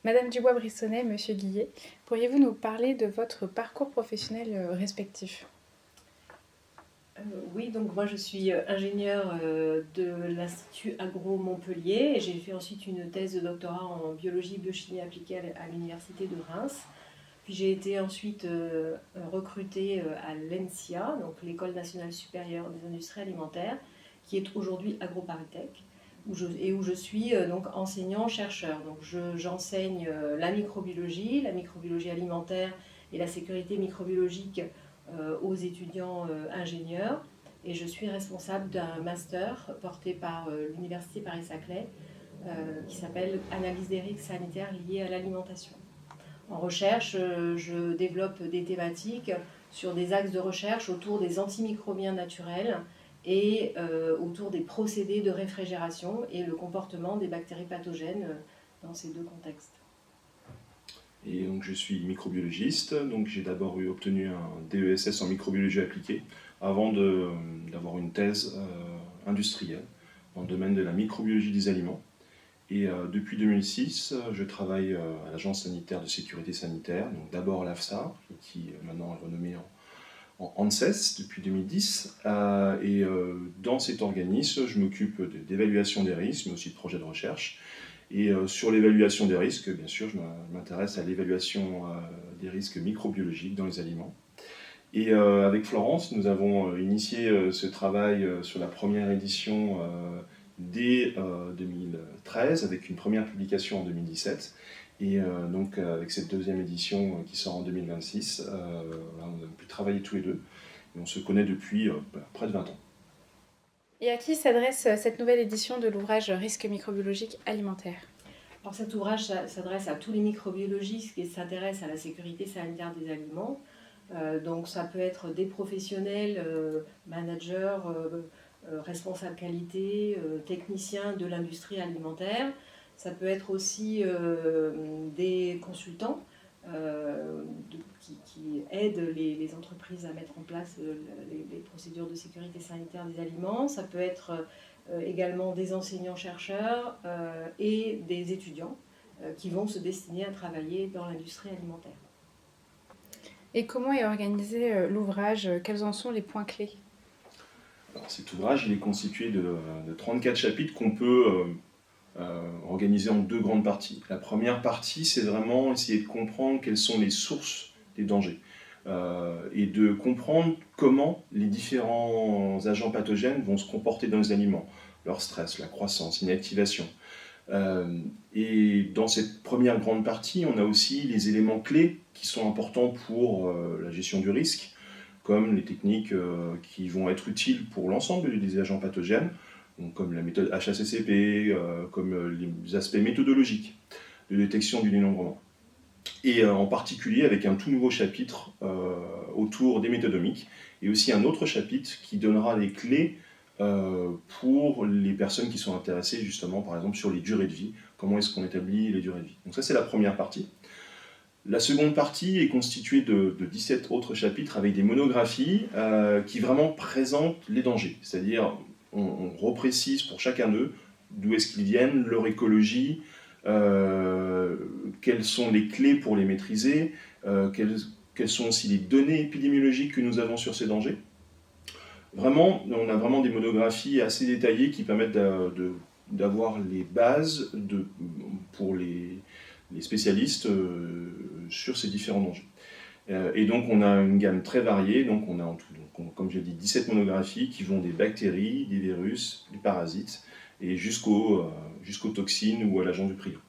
Madame Dubois-Brissonnet, Monsieur Guillet, pourriez-vous nous parler de votre parcours professionnel respectif? Oui, donc moi je suis ingénieure de l'Institut Agro Montpellier et j'ai fait ensuite une thèse de doctorat en biologie biochimie appliquée à l'université de Reims. Puis j'ai été ensuite recrutée à l'ENSIA, donc l'École nationale supérieure des industries alimentaires, qui est aujourd'hui AgroParisTech, où je suis donc enseignant-chercheur. Donc j'enseigne la microbiologie alimentaire et la sécurité microbiologique aux étudiants ingénieurs. Et je suis responsable d'un master porté par l'Université Paris-Saclay qui s'appelle Analyse des risques sanitaires liés à l'alimentation. En recherche, je développe des thématiques sur des axes de recherche autour des antimicrobiens naturels et autour des procédés de réfrigération et le comportement des bactéries pathogènes dans ces deux contextes. Et donc je suis microbiologiste, donc j'ai d'abord obtenu un DESS en microbiologie appliquée avant d'avoir une thèse industrielle dans le domaine de la microbiologie des aliments. Et depuis 2006, je travaille à l'Agence sanitaire de sécurité sanitaire, donc d'abord l'AFSA, qui maintenant est renommée en ANSES depuis 2010. Dans cet organisme, je m'occupe d'évaluation des risques, mais aussi de projets de recherche. Et sur l'évaluation des risques, bien sûr, je m'intéresse à l'évaluation des risques microbiologiques dans les aliments. Et avec Florence, nous avons initié ce travail sur la première édition dès 2013, avec une première publication en 2017. Et donc avec cette deuxième édition qui sort en 2026, on a pu travailler tous les deux. Et on se connaît depuis près de 20 ans. Et à qui s'adresse cette nouvelle édition de l'ouvrage Risques microbiologiques alimentaires? Alors cet ouvrage s'adresse à tous les microbiologistes qui s'intéressent à la sécurité sanitaire des aliments. Donc ça peut être des professionnels, managers, responsables qualité, techniciens de l'industrie alimentaire. Ça peut être aussi des consultants qui aident les entreprises à mettre en place les procédures de sécurité sanitaire des aliments. Ça peut être également des enseignants-chercheurs et des étudiants qui vont se destiner à travailler dans l'industrie alimentaire. Et comment est organisé l'ouvrage? Quels en sont les points clés? Alors, cet ouvrage il est constitué de 34 chapitres qu'on peut organiser en deux grandes parties. La première partie, c'est vraiment essayer de comprendre quelles sont les sources des dangers et de comprendre comment les différents agents pathogènes vont se comporter dans les aliments, leur stress, la croissance, l'inactivation. Et dans cette première grande partie, on a aussi les éléments clés qui sont importants pour la gestion du risque, comme les techniques qui vont être utiles pour l'ensemble des agents pathogènes, donc comme la méthode HACCP, comme les aspects méthodologiques de détection du dénombrement. Et en particulier avec un tout nouveau chapitre autour des méthodomiques, et aussi un autre chapitre qui donnera les clés pour les personnes qui sont intéressées justement par exemple sur les durées de vie, comment est-ce qu'on établit les durées de vie. Donc ça c'est la première partie. La seconde partie est constituée de 17 autres chapitres avec des monographies qui vraiment présentent les dangers, c'est-à-dire on reprécise pour chacun d'eux d'où est-ce qu'ils viennent, leur écologie, quelles sont les clés pour les maîtriser, quelles sont aussi les données épidémiologiques que nous avons sur ces dangers. Vraiment, on a vraiment des monographies assez détaillées qui permettent d'avoir les bases pour les spécialistes sur ces différents dangers. Et donc on a une gamme très variée, donc on a en tout, comme j'ai dit, 17 monographies qui vont des bactéries, des virus, des parasites, et jusqu'aux toxines ou à l'agent du prion.